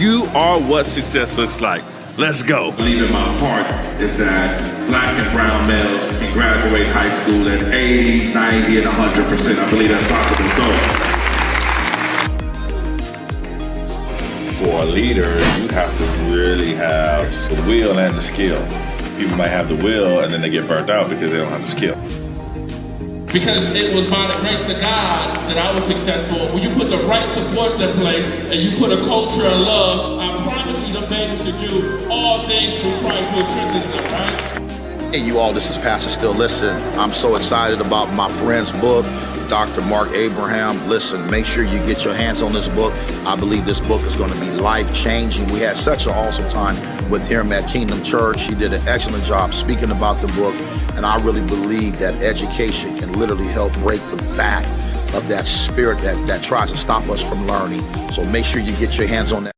You are what success looks like. Let's go. I believe in my heart is that black and brown males can graduate high school at 80, 90, and 100%. I believe that's possible. For a leader, you have to really have the will and the skill. People might have the will and then they get burnt out because they don't have the skill. Because it was by the grace of God that I was successful. When you put the right supports in place and you put a culture of love, I promise you the babies can do all things through Christ who strengthens them, right? Hey, you all, this is Pastor Still. Listen, I'm so excited about my friend's book, Dr. Mark Abraham. Listen, make sure you get your hands on this book. I believe this book is going to be life-changing. We had such an awesome time with him at Kingdom Church. He did an excellent job speaking about the book. And I really believe that education can literally help break the back of that spirit that tries to stop us from learning. So make sure you get your hands on that.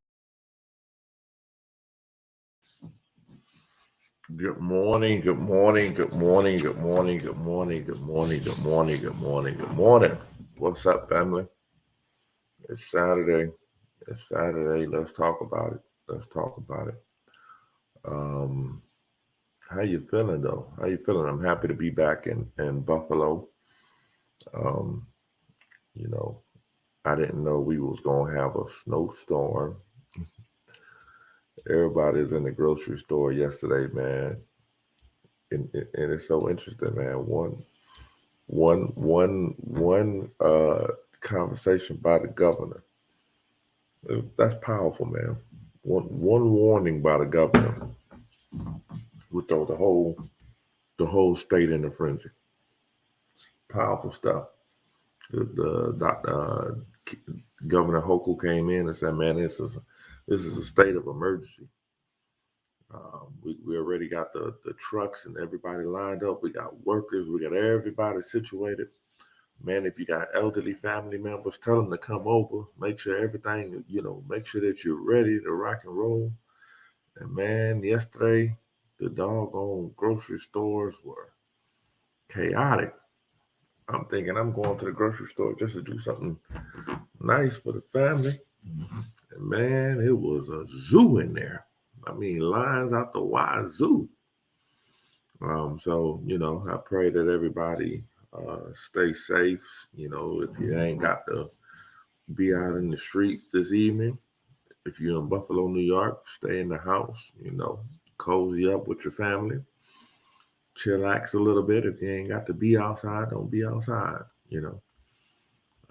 Good morning, good morning, good morning, good morning, good morning, good morning, good morning, good morning, good morning. What's up, family? It's Saturday. It's Saturday. Let's talk about it. Let's talk about it. How you feeling though? How you feeling? I'm happy to be back in Buffalo. You know, I didn't know we was gonna have a snowstorm. Everybody's in the grocery store yesterday, man. And it's so interesting, man. One conversation by the governor. That's powerful, man. One warning by the governor would throw the whole state in a frenzy. Powerful stuff. The Governor Hochul came in and said, "Man, this is a state of emergency. We already got the trucks and everybody lined up. We got workers. We got everybody situated. Man, if you got elderly family members, tell them to come over. Make sure everything, make sure that you're ready to rock and roll." And man, yesterday, the doggone grocery stores were chaotic. I'm thinking I'm going to the grocery store just to do something nice for the family. And man, it was a zoo in there. I mean, lines out the wazoo. So, I pray that everybody stay safe. If you ain't got to be out in the streets this evening, if you're in Buffalo, New York, stay in the house, cozy up with your family. Chillax a little bit. If you ain't got to be outside, don't be outside.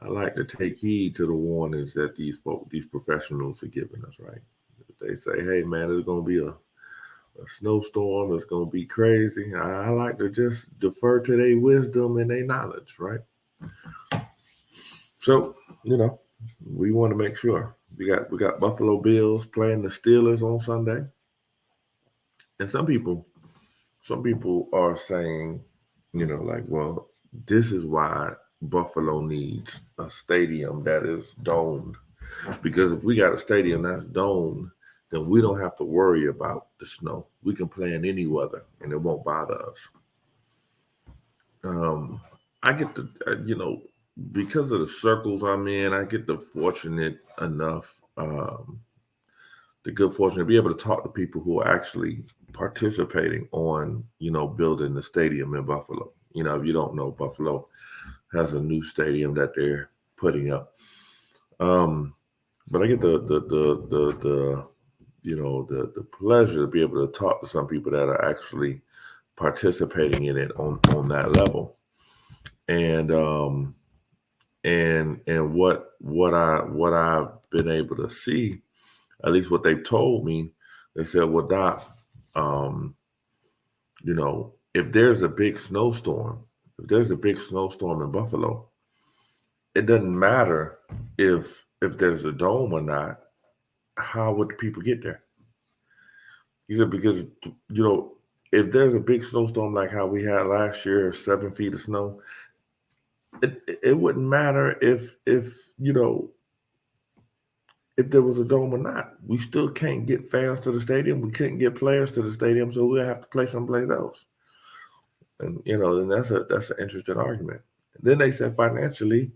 I like to take heed to the warnings that these professionals are giving us, right? If they say, "Hey, man, there's going to be a snowstorm. It's going to be crazy." I like to just defer to their wisdom and their knowledge, right? So, we want to make sure. We got Buffalo Bills playing the Steelers on Sunday. And some people are saying, well, this is why Buffalo needs a stadium that is domed. Because if we got a stadium that's domed, then we don't have to worry about the snow. We can play in any weather and it won't bother us. I get the, because of the circles I'm in, I get the fortunate enough, the good fortune to be able to talk to people who are actually participating on, building the stadium in Buffalo. If you don't know, Buffalo has a new stadium that they're putting up. But I get the pleasure to be able to talk to some people that are actually participating in it on that level. And what I've been able to see, at least what they've told me, they said, "Well, Doc, if there's a big snowstorm in Buffalo, it doesn't matter if there's a dome or not. How would the people get there?" He said, because, if there's a big snowstorm like how we had last year, 7 feet of snow, it wouldn't matter if there was a dome or not. We still can't get fans to the stadium. We couldn't get players to the stadium, so we'll have to play someplace else. And, then that's an interesting argument. And then they said financially,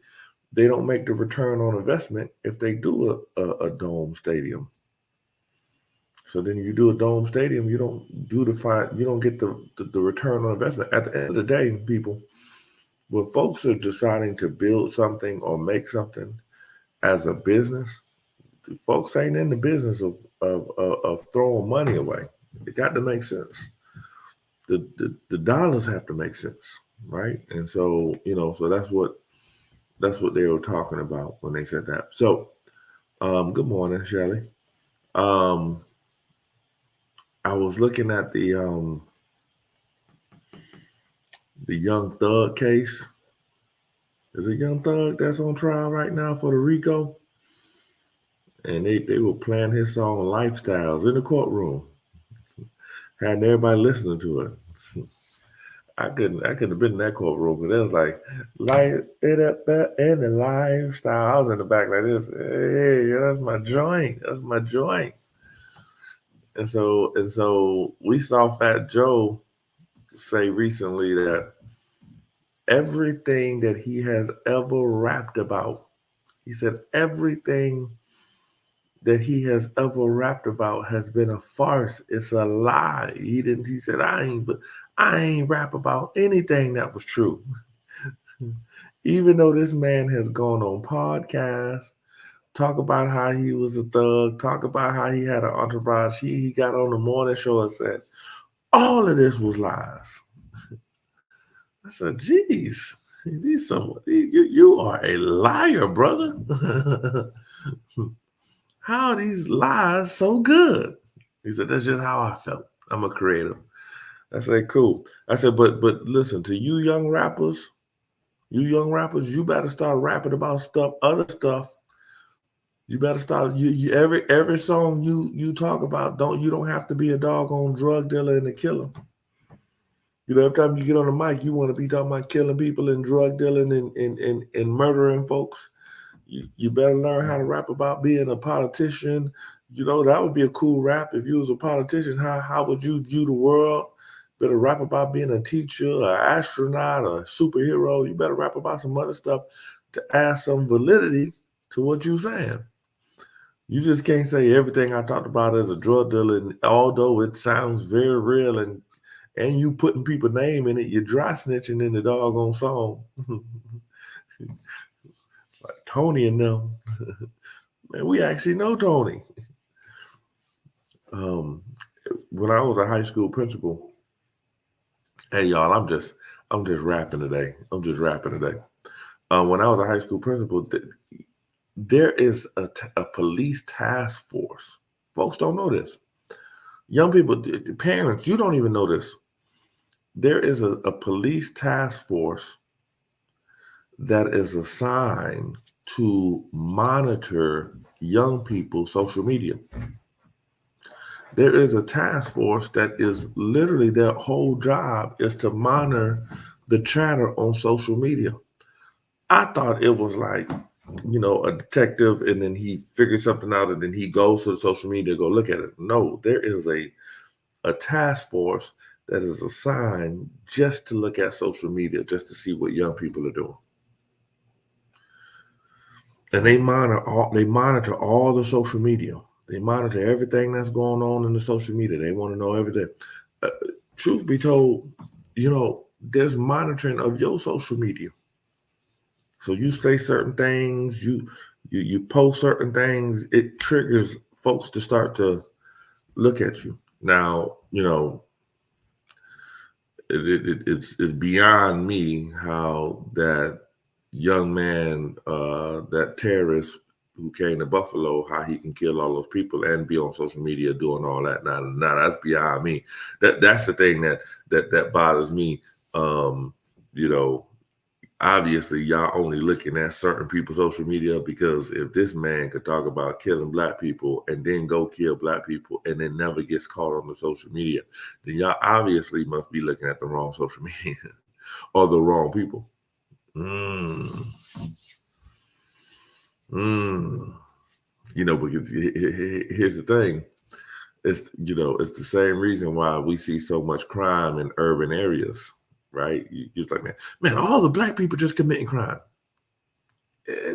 they don't make the return on investment if they do a dome stadium. So then you do a dome stadium, you don't get the return on investment. At the end of the day, people, when folks are deciding to build something or make something as a business, folks ain't in the business of throwing money away. It got to make sense. The dollars have to make sense, right? And so, so that's what they were talking about when they said that. So, good morning, Shelley. I was looking at the Young Thug case. There's a Young Thug that's on trial right now for the RICO. And they were playing his song Lifestyles in the courtroom. Had everybody listening to it. I couldn't have been in that courtroom because it was like, light it up in the lifestyle. I was in the back like this. Hey, that's my joint. That's my joint. And so we saw Fat Joe say recently that everything that he has ever rapped about, he said everything that he has ever rapped about has been a farce. It's a lie. He said, I ain't rap about anything that was true. Even though this man has gone on podcasts, talk about how he was a thug, talk about how he had an entourage. He got on the morning show and said, all of this was lies. I said, geez, you are a liar, brother. How are these lies so good? He said, that's just how I felt. I'm a creator. I said, cool. I said, but listen, to you young rappers, you better start rapping about other stuff. You better start. Every song you talk about, you don't have to be a doggone drug dealer and a killer. Every time you get on the mic, you want to be talking about killing people and drug dealing and murdering folks. You better learn how to rap about being a politician. That would be a cool rap if you was a politician. How would you view the world? Better rap about being a teacher, an astronaut, a superhero. You better rap about some other stuff to add some validity to what you're saying. You just can't say everything I talked about as a drug dealer, and although it sounds very real and you putting people's name in it, you're dry snitching in the doggone song. Like Tony and them. Man, we actually know Tony. When I was a high school principal, hey y'all, I'm just rapping today. When I was a high school principal, there is a police task force. Folks don't know this. Young people, the parents, you don't even know this. There is a police task force that is assigned to monitor young people's social media. There is a task force that is literally their whole job is to monitor the chatter on social media. I thought it was like, a detective and then he figures something out and then he goes to the social media to go look at it. No, there is a task force that is assigned just to look at social media, just to see what young people are doing. And they monitor all the social media. They monitor everything that's going on in the social media. They want to know everything. Truth be told, there's monitoring of your social media. So you say certain things, you post certain things, it triggers folks to start to look at you. Now, it's beyond me how that young man, that terrorist who came to Buffalo, how he can kill all those people and be on social media doing all that. Now that's beyond me. That's the thing that bothers me. Obviously y'all only looking at certain people's social media, because if this man could talk about killing black people and then go kill black people and then never gets caught on the social media, then y'all obviously must be looking at the wrong social media or the wrong people. Because here's the thing. It's the same reason why we see so much crime in urban areas. Right? It's like, man, all the black people just committing crime.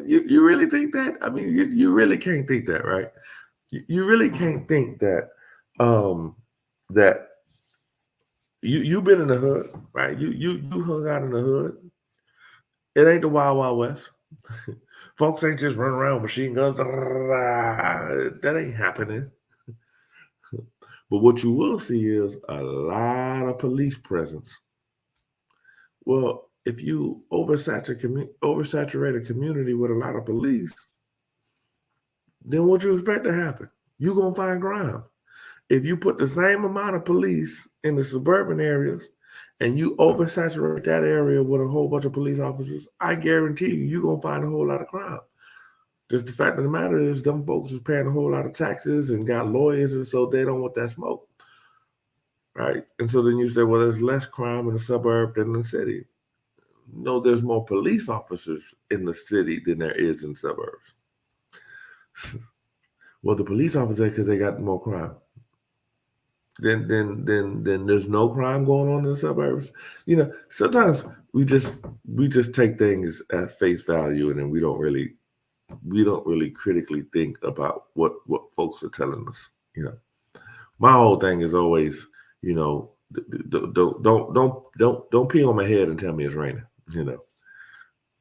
You really think that? I mean, you really can't think that, right? You really can't think that that you've been in the hood, right? You hung out in the hood. It ain't the Wild Wild West. Folks ain't just running around with machine guns. That ain't happening. But what you will see is a lot of police presence. Well, if you oversaturate a community with a lot of police, then what you expect to happen? You're going to find crime. If you put the same amount of police in the suburban areas and you oversaturate that area with a whole bunch of police officers, I guarantee you're going to find a whole lot of crime. Just the fact of the matter is them folks is paying a whole lot of taxes and got lawyers, and so they don't want that smoke, right? And so then you say, well, there's less crime in the suburb than in the city. No, there's more police officers in the city than there is in suburbs. Well, the police officers, because they got more crime. Then there's no crime going on in the suburbs. You know, sometimes we just take things at face value, and then we don't really critically think about what folks are telling us. You know, my whole thing is always, you know, don't pee on my head and tell me it's raining. You know,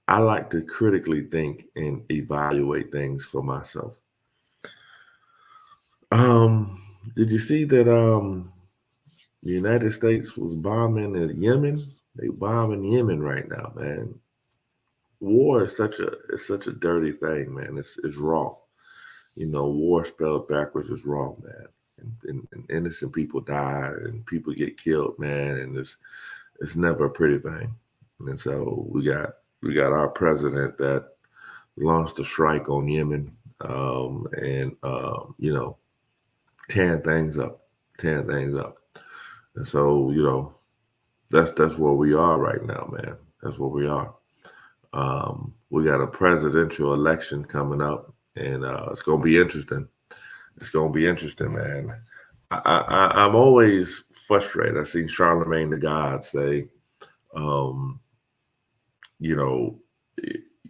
I like to critically think and evaluate things for myself. Did you see that the United States was bombing in Yemen? They bombing Yemen right now, man. War is such a dirty thing, man. It's wrong. You know, war spelled backwards is wrong, man. And innocent people die and people get killed, man. And it's never a pretty thing. And so we got our president that launched a strike on Yemen, you know, tearing things up. And so, you know, that's where we are right now, man. That's where we are. We got a presidential election coming up, and it's gonna be interesting. It's gonna be interesting, man. I'm always frustrated. I seen Charlemagne the God say, you know,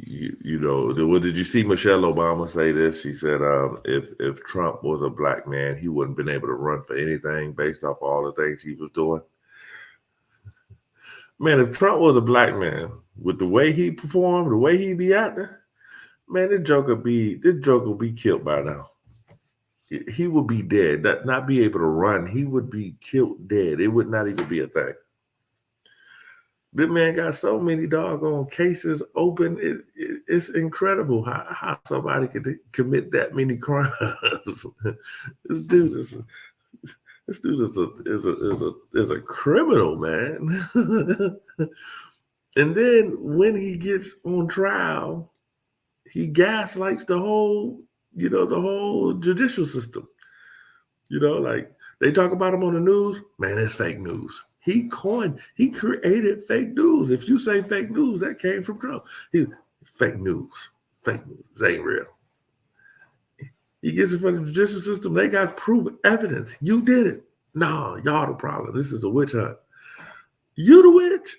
what did you see Michelle Obama say this? She said, if Trump was a black man, he wouldn't been able to run for anything based off all the things he was doing. Man, if Trump was a black man, with the way he performed, the way he be acting, man, this joker be killed by now. He would be dead, not be able to run. He would be killed dead. It would not even be a thing. This man got so many doggone cases open. It's incredible how somebody could commit that many crimes. This dude is a criminal, man. And then when he gets on trial, he gaslights the whole judicial system. You know, like they talk about him on the news, man, it's fake news. He created fake news. If you say fake news, that came from Trump. Fake news. It ain't real. He gets in front of the judicial system, they got proven evidence. You did it. No, y'all the problem. This is a witch hunt. You the witch.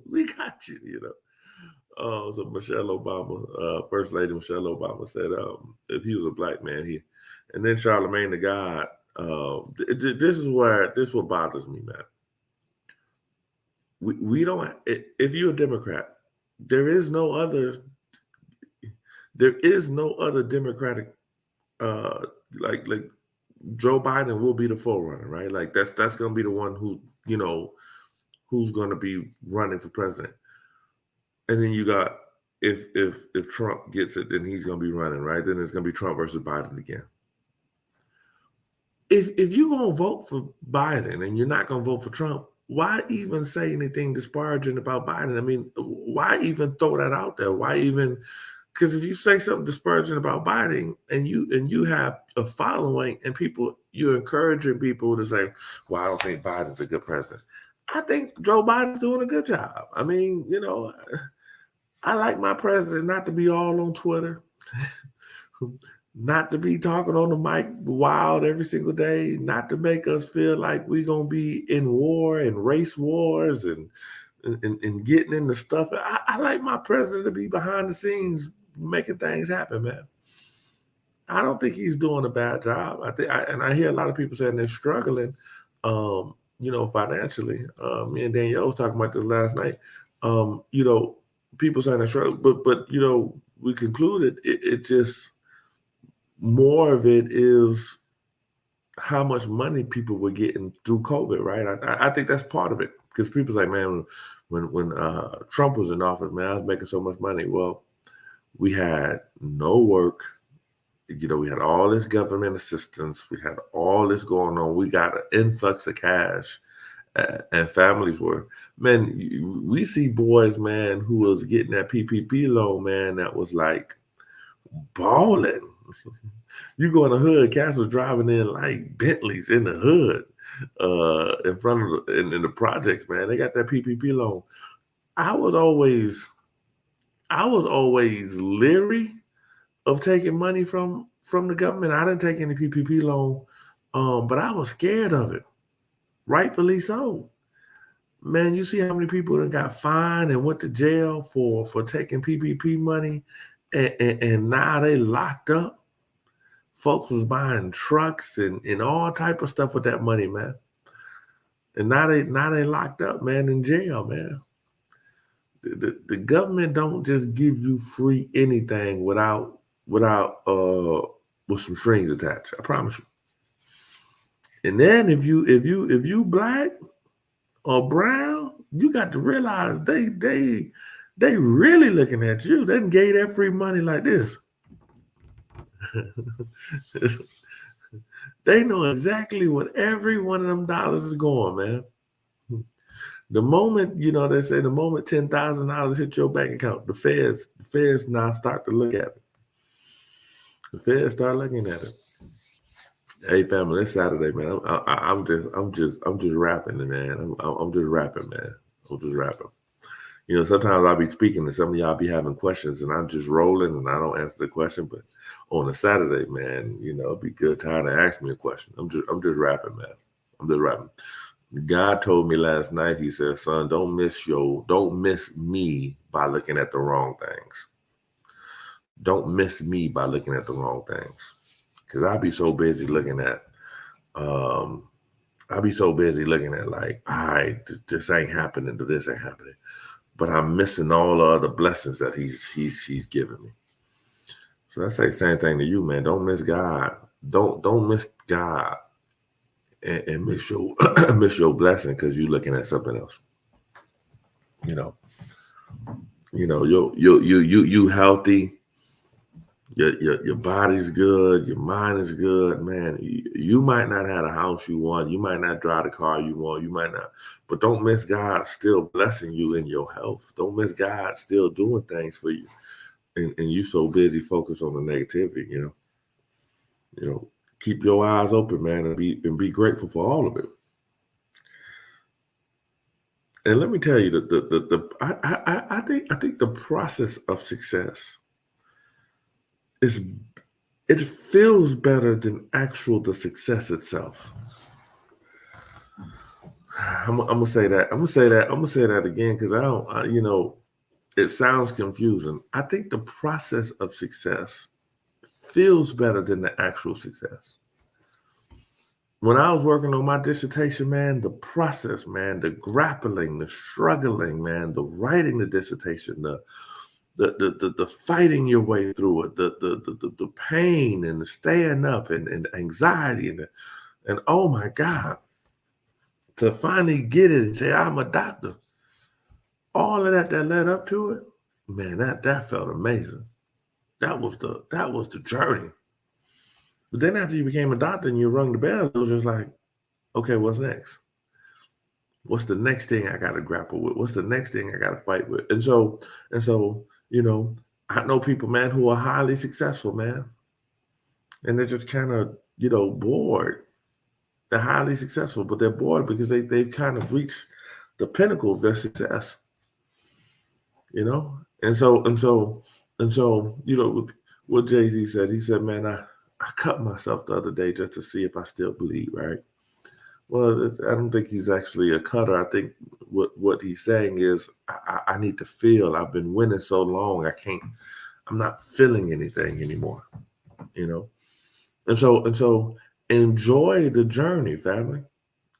We got you, you know. So Michelle Obama, First Lady Michelle Obama said, if he was a black man, and then Charlemagne the God, this is what bothers me, man. We don't, if you're a Democrat, there is no other Democratic, like Joe Biden will be the forerunner, right? Like that's going to be the one who, you know, who's going to be running for president. And then you got, if Trump gets it, then he's going to be running, right? Then it's going to be Trump versus Biden again. If you're going to vote for Biden and you're not going to vote for Trump, why even say anything disparaging about Biden? I mean, why even throw that out there? Why even? Because if you say something disparaging about Biden and you have a following and you're encouraging people to say, well, I don't think Biden's a good president. I think Joe Biden's doing a good job. I mean, you know, I like my president not to be all on Twitter, not to be talking on the mic wild every single day, not to make us feel like we're going to be in war and race wars and getting into stuff. I like my president to be behind the scenes making things happen, man. I don't think he's doing a bad job. And I hear a lot of people saying they're struggling, financially. Me and Danielle was talking about this last night. People saying they're struggling, but we concluded it just more of it is how much money people were getting through COVID, right? I think that's part of it, because people say, man, when Trump was in office, man, I was making so much money. Well, we had no work. We had all this government assistance. We had all this going on. We got an influx of cash, and families were, man, we see boys, man, who was getting that PPP loan, man, that was like balling. You go in the hood, cats was driving in like Bentleys in the hood, in front of in the projects, man. They got that PPP loan. I was always leery of taking money from the government. I didn't take any PPP loan, but I was scared of it, rightfully so. Man, you see how many people that got fined and went to jail for taking PPP money, and now they locked up. Folks was buying trucks and all type of stuff with that money, man. And now they locked up, man, in jail, man. The government don't just give you free anything with some strings attached. I promise you. And then if you black or brown, you got to realize they really looking at you. They done gave that free money like this. They know exactly what every one of them dollars is going, man. The moment, they say the moment $10,000 hit your bank account, the feds now start to look at it. The feds start looking at it. Hey, family, it's Saturday, man. I'm just rapping, man. I'm just rapping, man. I'm just rapping. Sometimes I'll be speaking and some of y'all be having questions and I'm just rolling and I don't answer the question. But on a Saturday, man, it'd be a good time to ask me a question. I'm just rapping, man. I'm just rapping. God told me last night, he said, son, don't miss me by looking at the wrong things. Don't miss me by looking at the wrong things. Because I'll be so busy looking at, like, all right, this ain't happening, this ain't happening. But I'm missing all the other blessings that he's given me. So I say the same thing to you, man. Don't miss God. Don't miss God and miss your blessing because you're looking at something else. You healthy. Your body's good. Your mind is good, man. You might not have the house you want. You might not drive the car you want. You might not, but don't miss God still blessing you in your health. Don't miss God still doing things for you, and you so busy focused on the negativity. Keep your eyes open, man, and be grateful for all of it. And let me tell you I think the process of success it feels better than the success itself. I'm gonna say that. I'm gonna say that again because it sounds confusing. I think the process of success feels better than the actual success. When I was working on my dissertation, man, the process, man, the grappling, the struggling, man, the writing the dissertation, the fighting your way through it, the pain and the staying up and anxiety and oh my God, to finally get it and say I'm a doctor, all of that led up to it, man, that felt amazing. That was the journey. But then after you became a doctor and you rung the bell, it was just like, okay, what's next? What's the next thing I got to grapple with? What's the next thing I got to fight with? And so. I know people, man, who are highly successful, man. And they're just kind of, bored. They're highly successful, but they're bored because they've kind of reached the pinnacle of their success. And so, what Jay-Z said, he said, man, I cut myself the other day just to see if I still bleed, right? Well, I don't think he's actually a cutter. I think what he's saying is I need to feel. I've been winning so long, I'm not feeling anything anymore, And so enjoy the journey, family.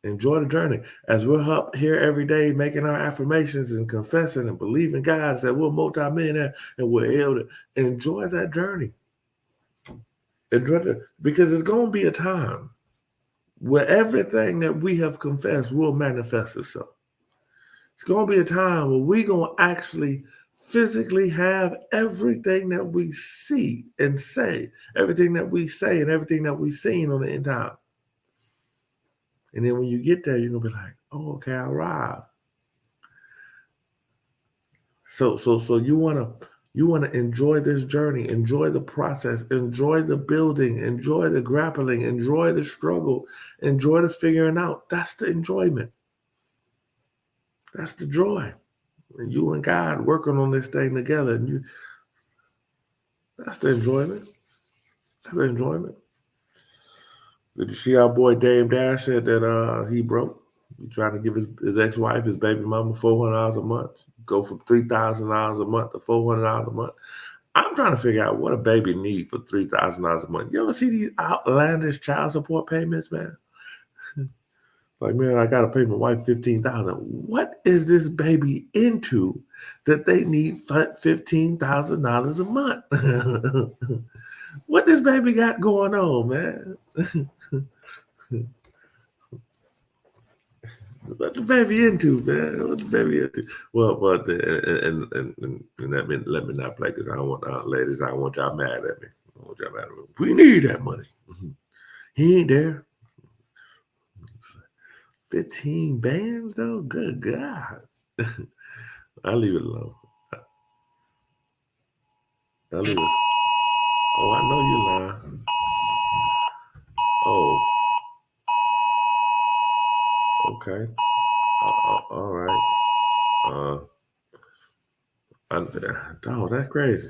Enjoy the journey. As we're up here every day making our affirmations and confessing and believing God that we're multi-millionaire and we're able to enjoy that journey. Because it's going to be a time where everything that we have confessed will manifest itself. It's going to be a time where we're going to actually physically have everything that we see and say, everything that we say and everything that we've seen on the end time. And then when you get there, you're going to be like, oh, okay, I arrived. So you want to enjoy this journey, enjoy the process, enjoy the building, enjoy the grappling, enjoy the struggle, enjoy the figuring out. That's the enjoyment. That's the joy. And you and God working on this thing together. And that's the enjoyment. That's the enjoyment. Did you see our boy Dame Dash said that he broke? He trying to give his ex-wife, his baby mama, $400 a month. Go from $3,000 a month to $400 a month. I'm trying to figure out what a baby need for $3,000 a month. You ever see these outlandish child support payments, man? Like, man, I got to pay my wife $15,000. What is this baby into that they need $15,000 a month? What this baby got going on, man? What the baby into, man? What the baby into? Well, but and let me not play because I don't want ladies. I don't want y'all mad at me. I don't want y'all mad at me. We need that money. He ain't there. 15 bands though. Good God. I'll leave it alone. I'll leave it. Oh, I know you lying. Oh. Okay. All right. Dog, that's crazy.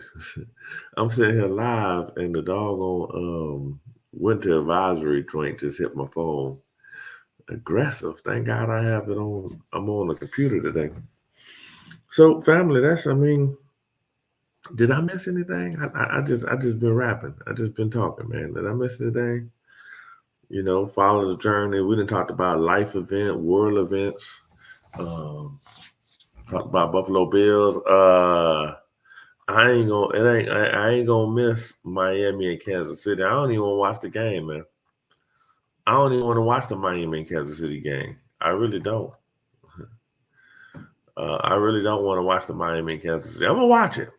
I'm sitting here live and the doggone winter advisory joint just hit my phone. Aggressive. Thank God I have it on. I'm on the computer today. So, family, did I miss anything? I just been rapping. I just been talking, man. Did I miss anything? You know, follow the journey. We done talked about life event, world events. Talked about Buffalo Bills. I ain't gonna miss Miami and Kansas City. I don't even want to watch the game, man. I don't even want to watch the Miami and Kansas City game. I really don't. I really don't want to watch the Miami and Kansas City. I'm gonna watch it,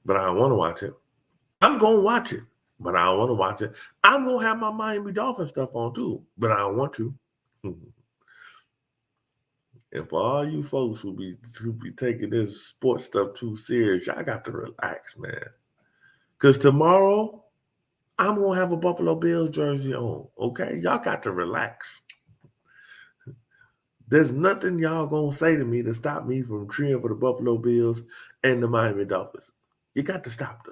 but I don't want to watch it. I'm gonna watch it, but I don't want to watch it. I'm gonna have my Miami Dolphins stuff on too, but I don't want to. And for all you folks who be taking this sports stuff too serious, y'all got to relax, man. Because tomorrow, I'm going to have a Buffalo Bills jersey on, okay? Y'all got to relax. There's nothing y'all going to say to me to stop me from cheering for the Buffalo Bills and the Miami Dolphins. You got to stop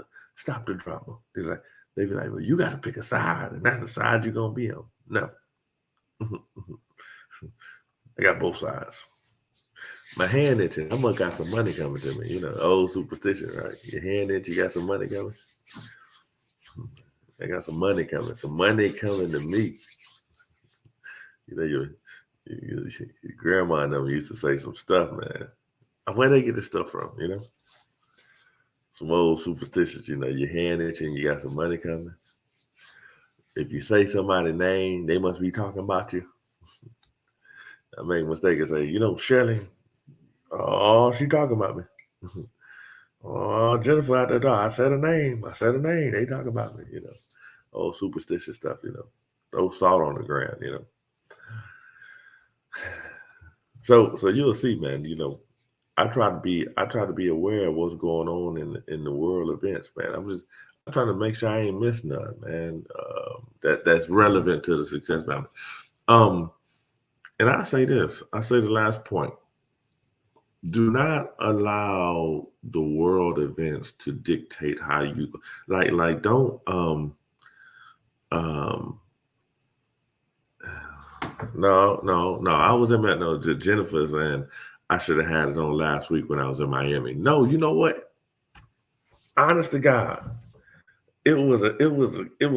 the drama. They be like, well, you got to pick a side, and that's the side you're going to be on. No. I got both sides. My hand itching. I must got some money coming to me. You know, old superstition, right? Your hand itching, you got some money coming. I got some money coming. Some money coming to me. You know, your grandma and them used to say some stuff, man. Where they get this stuff from, you know? Some old superstitions, you know, your hand itching, you got some money coming. If you say somebody's name, they must be talking about you. I make a mistake and say, you know, Shirley, oh, she talking about me. Oh, Jennifer out the door. I said her name. They talking about me, you know. Oh, superstitious stuff, you know. Throw salt on the ground, you know. So you'll see, man, you know, I try to be aware of what's going on in the world events, man. I'm trying to make sure I ain't miss none, man. That's relevant to the success family. And I say this, the last point. Do not allow the world events to dictate how you don't no. I was in Jennifer's and I should have had it on last week when I was in Miami. No, you know what? Honest to God, was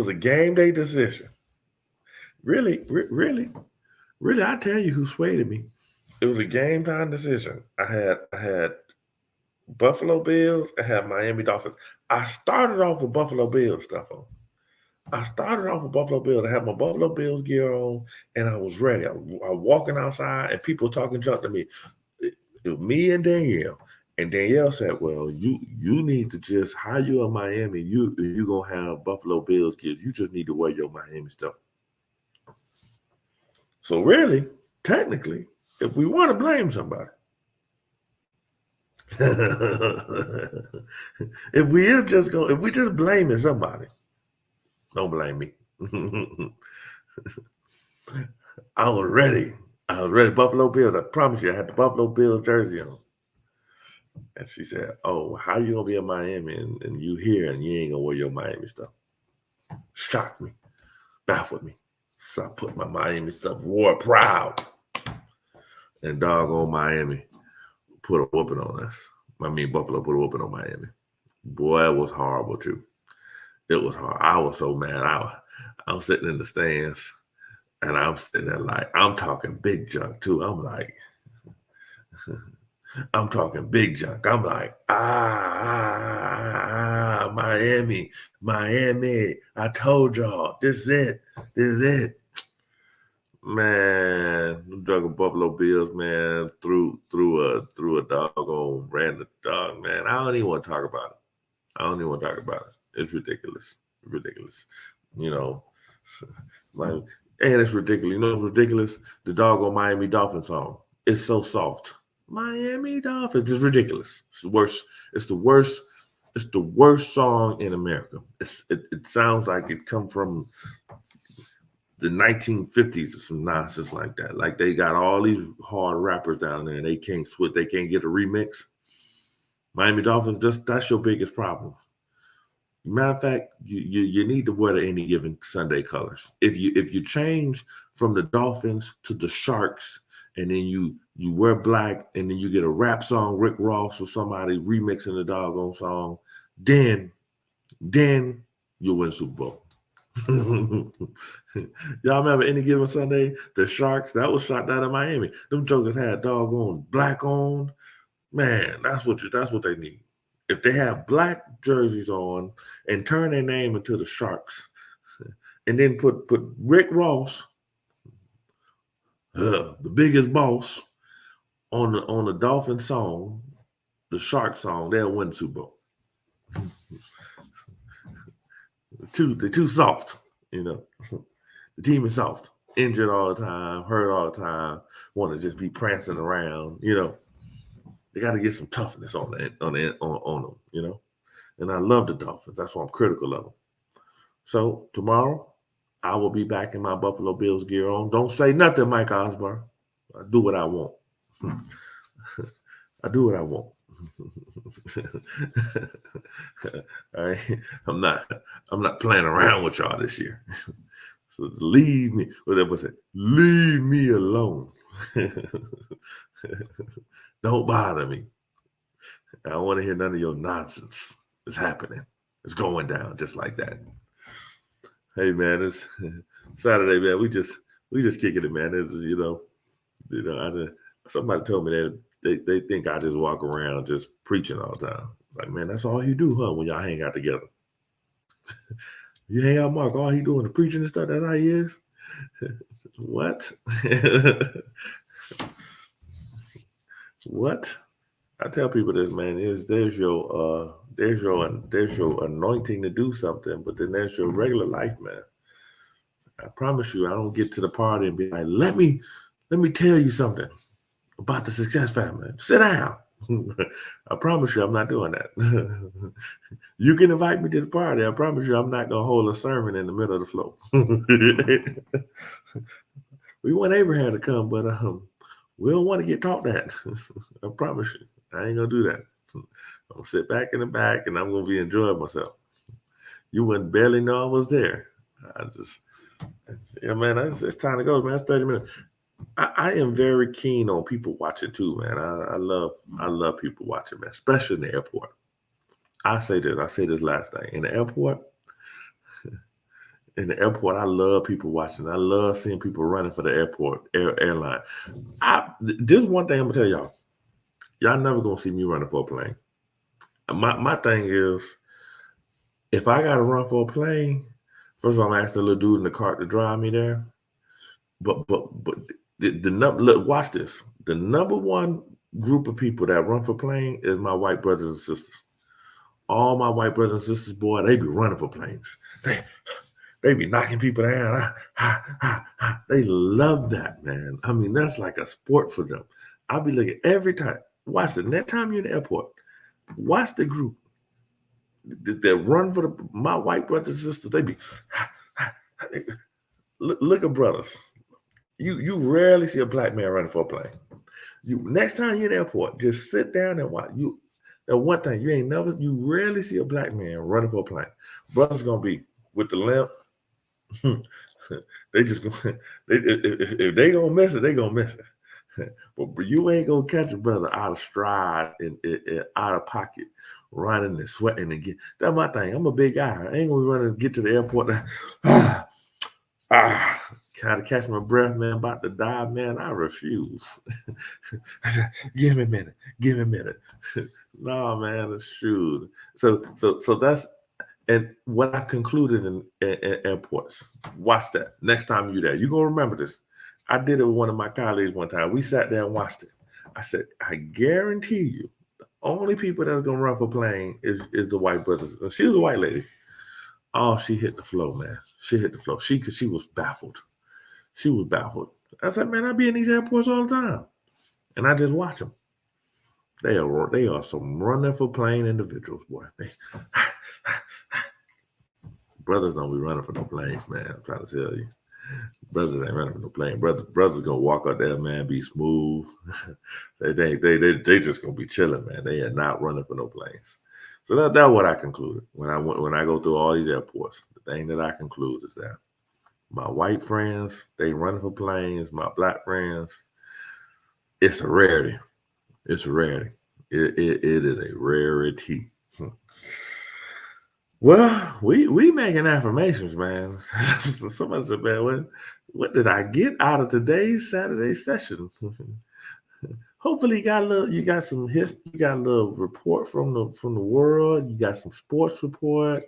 a game day decision. Really, I tell you who swayed me. It was a game time decision. I had Buffalo Bills. I had Miami Dolphins. I started off with Buffalo Bills stuff on. I started off with Buffalo Bills. I had my Buffalo Bills gear on, and I was ready. I was walking outside, and people talking junk to me. It was me and Danielle. And Danielle said, well, you need to just, how you in Miami, you going to have Buffalo Bills kids. You just need to wear your Miami stuff. So really, technically, if we want to blame somebody, if we just blaming somebody, don't blame me. I was ready. Buffalo Bills. I promise you, I had the Buffalo Bills jersey on. And she said, oh, how you going to be in Miami and you here and you ain't going to wear your Miami stuff? Shocked me. Baffled me. So I put my Miami stuff, wore it proud. And doggone Miami put a whooping on us. Buffalo put a whooping on Miami. Boy, it was horrible too. It was hard. I was so mad. I was sitting in the stands and I'm sitting there like, I'm talking big junk too. I'm like, I'm talking big junk. I'm like, Miami. I told y'all, this is it. Man, them drunken Buffalo Bills, man, threw a doggone random dog, man. I don't even want to talk about it. It's ridiculous. You know, like, and it's ridiculous. You know what's ridiculous? The doggone Miami Dolphins song. It's so soft. Miami Dolphins is ridiculous. It's the worst. It's the worst song in America. It sounds like it come from the 1950s or some nonsense like that. Like they got all these hard rappers down there and they can't switch. They can't get a remix. Miami Dolphins, that's your biggest problem. Matter of fact, you need to wear the Any Given Sunday colors. If you change from the Dolphins to the Sharks and then you wear black and then you get a rap song, Rick Ross or somebody remixing the doggone song, then you'll win Super Bowl. Y'all remember Any Given Sunday? The Sharks, that was shot down in Miami. Them jokers had doggone black on. Man, that's what they need. If they have black jerseys on and turn their name into the Sharks, and then put Rick Ross, the biggest boss, on the Dolphin song, the Shark song, they'll win the Super Bowl. They're too soft, you know. The team is soft, injured all the time, hurt all the time, want to just be prancing around, you know. They got to get some toughness on them, you know. And I love the Dolphins. That's why I'm critical of them. So tomorrow, I will be back in my Buffalo Bills gear on. Don't say nothing, Mike Osborne. I do what I want. I do what I want. All right. I'm not playing around with y'all this year. So leave me. Whatever I say, leave me alone. Don't bother me. I don't want to hear none of your nonsense. It's happening. It's going down just like that. Hey man, it's Saturday, man. We just kicking it, man. It's, somebody told me that they think I just walk around just preaching all the time. Like, man, that's all you do, huh? When y'all hang out together. You hang out, Mark. All he doing the preaching and stuff. That's how he is. What? What? I tell people this, man. There's your anointing to do something, but then there's your regular life, man. I promise you, I don't get to the party and be like, let me tell you something about the Success Family. Sit down. I promise you, I'm not doing that. You can invite me to the party. I promise you, I'm not gonna hold a sermon in the middle of the flow. We want Abraham to come, but we don't want to get taught that. I promise you. I ain't going to do that. I'm going to sit back in the back and I'm going to be enjoying myself. You wouldn't barely know I was there. Man, it's time to go, man. It's 30 minutes. I am very keen on people watching too, man. I love people watching, man, especially in the airport. I say this last night. In the airport, In the airport, I love people watching. I love seeing people running for the airline. This one thing I'm gonna tell y'all. Y'all never gonna see me running for a plane. My thing is, if I gotta run for a plane, first of all, I'm asking the little dude in the cart to drive me there. But the number, look, watch this. The number one group of people that run for plane is my white brothers and sisters. All my white brothers and sisters, boy, they be running for planes. They be knocking people down. They love that, man. I mean, that's like a sport for them. I'll be looking every time. Watch the next time you're in the airport. Watch the group that run for my white brothers and sisters. They be look at brothers. You rarely see a black man running for a plane. Next time you're in the airport, just sit down and watch. That one thing you rarely see a black man running for a plane. Brothers gonna be with the limp. They just gonna if they gonna miss it, they gonna miss it. But you ain't gonna catch a brother out of stride and out of pocket, running and sweating and get. That's my thing. I'm a big guy. I ain't gonna run and get to the airport. Kind of catch my breath, man. About to die, man. I refuse. Give me a minute. No, man, it's true. So that's. And what I've concluded in airports, watch that. Next time you're there, you're going to remember this. I did it with one of my colleagues one time. We sat there and watched it. I said, I guarantee you, the only people that are going to run for plane is the white brothers. She was a white lady. Oh, she hit the floor, man. She hit the floor. She was baffled. She was baffled. I said, man, I be in these airports all the time. And I just watch them. They are some running for plane individuals, boy. Brothers don't be running for no planes, man. I'm trying to tell you. Brothers ain't running for no plane. Brothers gonna walk out there, man, be smooth. they just gonna be chilling, man. They are not running for no planes. So that's what I concluded when I go through all these airports. The thing that I conclude is that my white friends, they running for planes. My black friends, it's a rarity. It's a rarity. It is a rarity. Well, we making affirmations, man. Somebody said, man, what did I get out of today's Saturday session? Hopefully you got some history, you got a little report from the world, you got some sports report.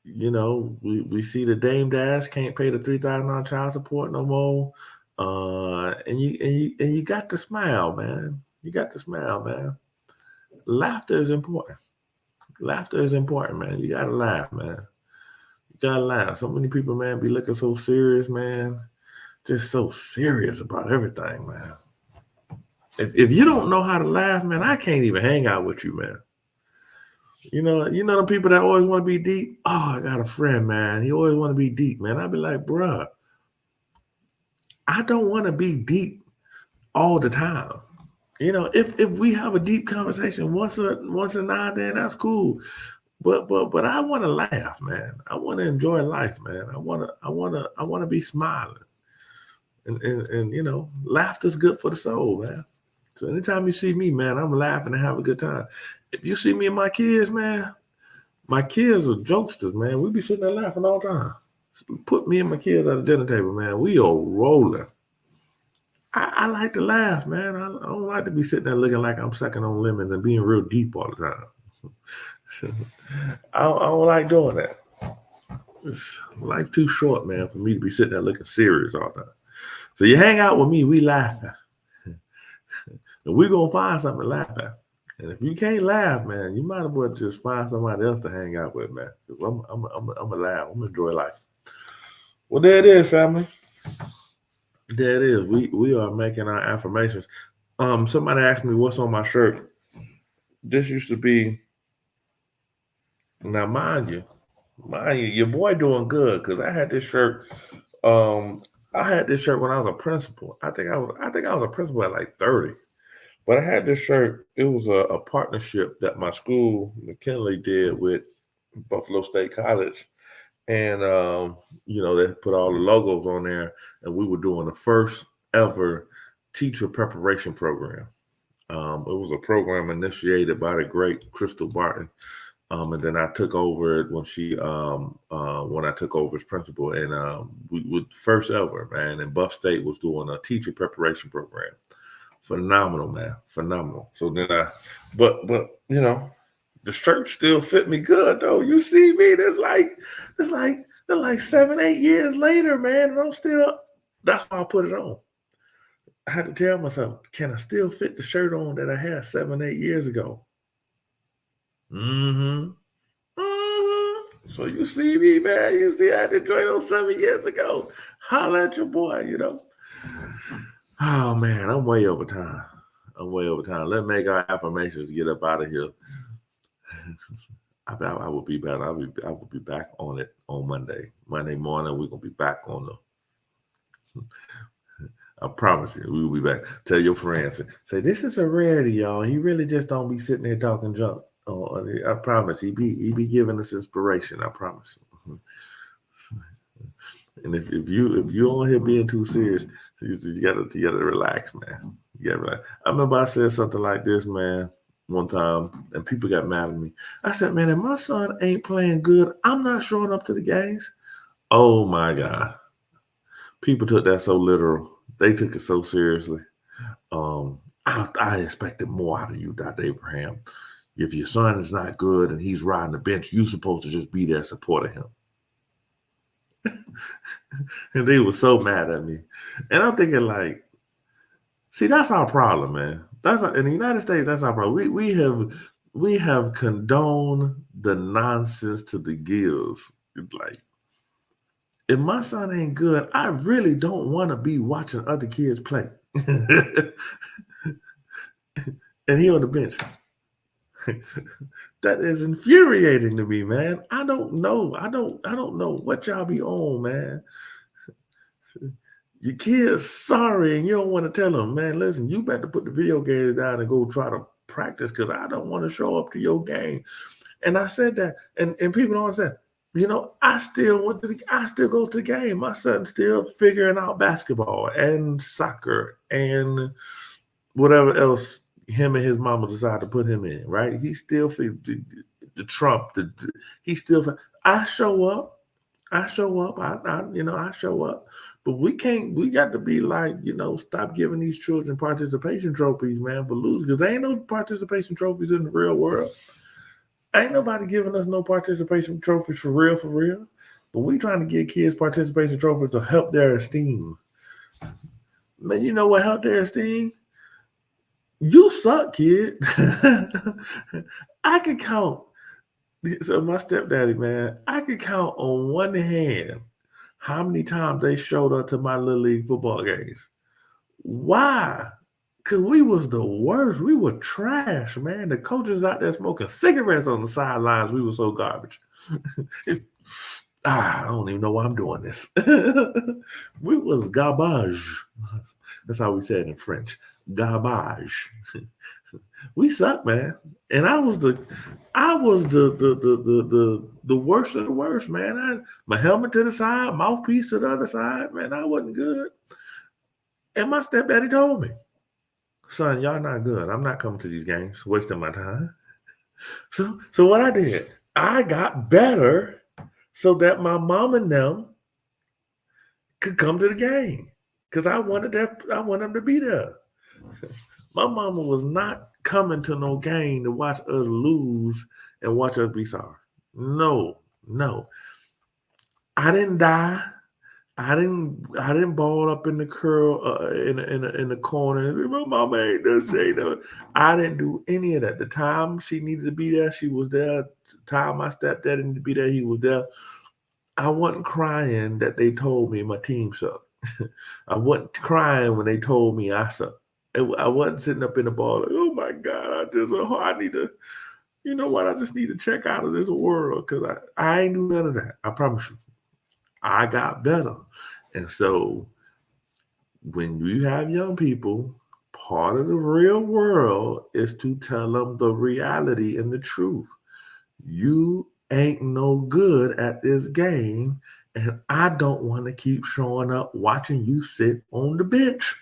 You know, we see the Dame Dash can't pay the $3,000 child support no more. And you got to smile, man. You got to smile, man. Laughter is important. Laughter is important, man. You gotta laugh, man. You gotta laugh. So many people, man, be looking so serious, man. Just so serious about everything, man. If you don't know how to laugh, man, I can't even hang out with you, man. You know the people that always want to be deep. Oh, I got a friend, man. He always want to be deep, man. I'd be like, bruh, I don't want to be deep all the time. You know, if we have a deep conversation once a now and then, that's cool. But I want to laugh, man. I want to enjoy life, man. I want to be smiling. And you know, laughter's good for the soul, man. So anytime you see me, man, I'm laughing and have a good time. If you see me and my kids, man, my kids are jokesters, man. We be sitting there laughing all the time. Put me and my kids at the dinner table, man. We are rolling. I like to laugh, man. I don't like to be sitting there looking like I'm sucking on lemons and being real deep all the time. I don't like doing that. Life's too short, man, for me to be sitting there looking serious all the time. So you hang out with me, we laughing. And we're going to find something to laugh at. And if you can't laugh, man, you might as well just find somebody else to hang out with, man. I'm going to laugh. I'm going to enjoy life. Well, there it is, family. There it is. We are making our affirmations. Somebody asked me what's on my shirt. This used to be, now mind you, your boy doing good, because I had this shirt. I had this shirt when I was a principal. I think I was a principal at like 30. But I had this shirt. It was a partnership that my school, McKinley, did with Buffalo State College. And, you know, they put all the logos on there, and we were doing the first ever teacher preparation program. It was a program initiated by the great Crystal Barton. And then I took over it when I took over as principal, and we would first ever, man. And Buff State was doing a teacher preparation program. Phenomenal, man, phenomenal. So then but you know, the shirt still fit me good though. You see me, it's like 7-8 years later, man, and I'm still. That's why I put it on. I had to tell myself, can I still fit the shirt on that I had 7-8 years ago? So you see me, man. You see I had to join those 7 years ago. Holla at your boy, you know. Oh man, I'm way over time. Let's make our affirmations to get up out of here. I will be better. I will be back on it on Monday. Monday morning, we're gonna be back on the. I promise you, we will be back. Tell your friends. Say this is a rarity, y'all. He really just don't be sitting there talking junk. Oh, I promise. He be giving us inspiration. I promise. And if you on here being too serious, you gotta relax, man. You gotta relax. I remember I said something like this, man, one time, and people got mad at me. I said, man, if my son ain't playing good, I'm not showing up to the games. Oh my God. People took that so literal. They took it so seriously. I expected more out of you, Dr. Abraham. If your son is not good and he's riding the bench, you're supposed to just be there supporting him. And they were so mad at me. And I'm thinking like, see, that's our problem, man. In the United States, that's our problem. We have condoned the nonsense to the gills. It's like, if my son ain't good, I really don't want to be watching other kids play. And he on the bench. That is infuriating to me, man. I don't know. I don't know what y'all be on, man. Your kid's sorry, and you don't want to tell them, man, listen, you better put the video games down and go try to practice because I don't want to show up to your game. And I said that, and people don't understand. You know, I still go to the game. My son's still figuring out basketball and soccer and whatever else him and his mama decide to put him in, right? He still the Trump. He still. I show up. I show up. I show up. But we can't. We got to be like, stop giving these children participation trophies, man, for losing, because there ain't no participation trophies in the real world. Ain't nobody giving us no participation trophies for real. But we trying to give kids participation trophies to help their esteem. Man, you know what helped their esteem? You suck, kid. I could count. So my stepdaddy, man, I could count on one hand how many times they showed up to my Little League football games. Why? Because we was the worst. We were trash, man. The coaches out there smoking cigarettes on the sidelines. We were so garbage. I don't even know why I'm doing this. We was garbage. That's how we say it in French. Garbage. We suck, man. And I was the worst of the worst, man. My helmet to the side, mouthpiece to the other side, man. I wasn't good. And my stepdaddy told me, son, y'all not good. I'm not coming to these games, wasting my time. So what I did, I got better so that my mom and them could come to the game. Because I wanted them to be there. My mama was not coming to no game to watch us lose and watch us be sorry. No. I didn't die. I didn't ball up in the curl in the corner. My mama ain't this, ain't that. I didn't do any of that. The time she needed to be there, she was there. The time my stepdad needed to be there, he was there. I wasn't crying that they told me my team sucked. I wasn't crying when they told me I sucked. I wasn't sitting up in the ball like, oh my God, I need to, you know what? I just need to check out of this world because I ain't do none of that. I promise you. I got better. And so when you have young people, part of the real world is to tell them the reality and the truth. You ain't no good at this game, and I don't want to keep showing up watching you sit on the bench.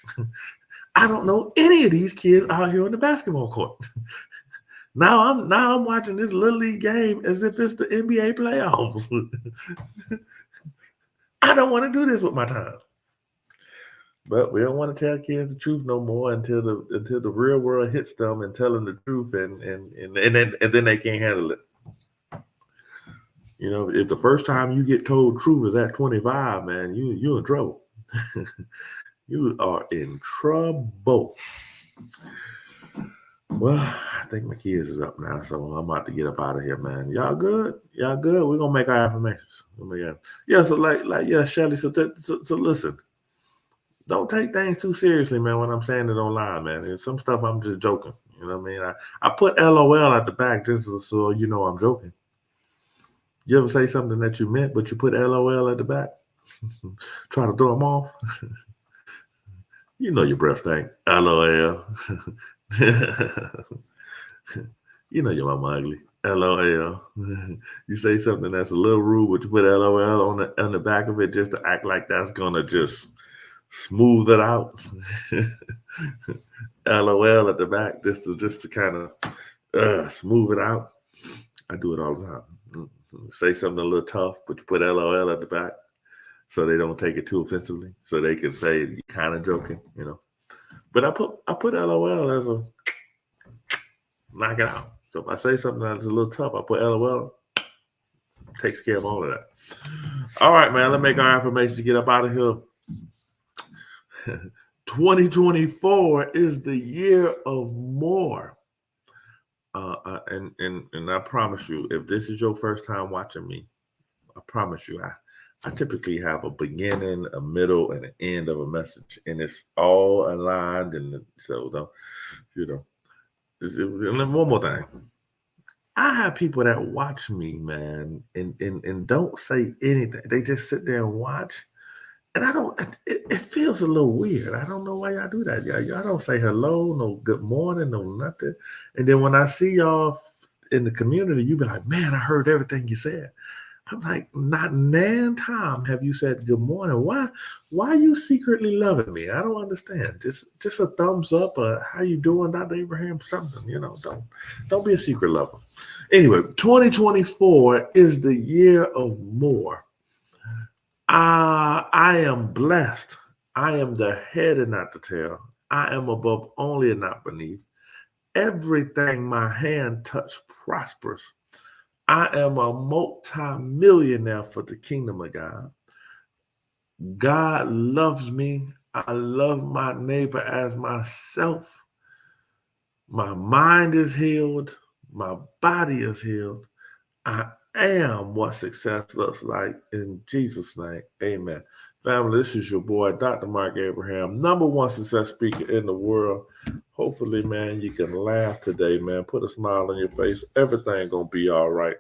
I don't know any of these kids out here on the basketball court. Now I'm watching this little league game as if it's the NBA playoffs. I don't want to do this with my time. But we don't want to tell kids the truth no more until the real world hits them and tell them the truth, and then they can't handle it. You know, if the first time you get told truth is at 25, man, you're in trouble. You are in trouble. Well, I think my kids is up now, so I'm about to get up out of here, man. Y'all good? Y'all good? We're gonna make our affirmations. Yeah, so yeah, Shelly. So listen. Don't take things too seriously, man, when I'm saying it online, man. There's some stuff I'm just joking. You know what I mean? I put LOL at the back just so you know I'm joking. You ever say something that you meant, but you put LOL at the back? Try to throw them off? You know your breath stink. LOL. You know your mama ugly. LOL. You say something that's a little rude, but you put LOL on the back of it just to act like that's going to just smooth it out. LOL at the back just to kind of smooth it out. I do it all the time. Say something a little tough, but you put LOL at the back so they don't take it too offensively, so they can say you're kind of joking, you know. But I put LOL as a knock it out. So if I say something that's a little tough, I put LOL. Takes care of all of that. All right, man. Let's make our affirmation to get up out of here. 2024 is the year of more. And I promise you, if this is your first time watching me, I promise you, I typically have a beginning, a middle, and an end of a message, and it's all aligned. And so, you know, and then one more thing. I have people that watch me, man, and don't say anything. They just sit there and watch. And it feels a little weird. I don't know why y'all do that. Y'all don't say hello, no good morning, no nothing. And then when I see y'all in the community, you be like, man, I heard everything you said. I'm like, not nan time have you said good morning. Why are you secretly loving me? I don't understand. Just a thumbs up, how you doing, Dr. Abraham? Something, you know, don't be a secret lover. Anyway, 2024 is the year of more. I am blessed. I am the head and not the tail. I am above only and not beneath. Everything my hand touch prospers. I am a multi-millionaire for the kingdom of God. God loves me. I love my neighbor as myself. My mind is healed. My body is healed. I am what success looks like in Jesus' name. Amen. Family, this is your boy, Dr. Mark Abraham, #1 success speaker in the world. Hopefully, man, you can laugh today, man. Put a smile on your face. Everything gonna be all right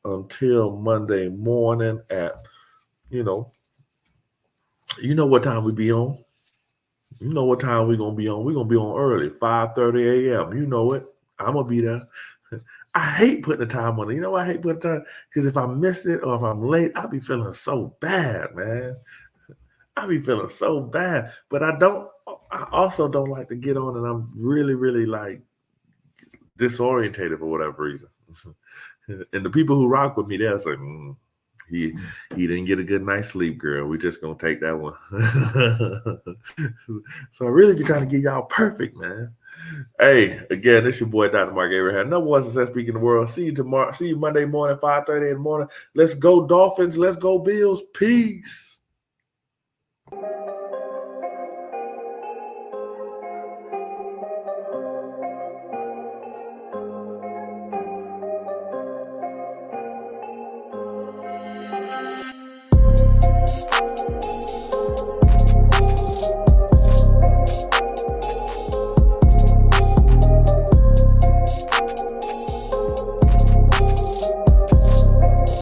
until Monday morning at, you know what time we be on. You know what time we're gonna be on. We're gonna be on early, 5:30 a.m. You know it. I'm gonna be there. I hate putting the time on it. You know why I hate putting the time? Because if I miss it or if I'm late, I'll be feeling so bad, man. I'll be feeling so bad. But I also don't like to get on and I'm really, really like disorientated for whatever reason. And the people who rock with me, they're like, he didn't get a good night's sleep, girl. We just gonna take that one. So I really be trying to get y'all perfect, man. Hey, again, it's your boy, Dr. Mark Abraham, #1 success speaker in the world. See you tomorrow. See you Monday morning, 5:30 in the morning. Let's go Dolphins. Let's go Bills. Peace.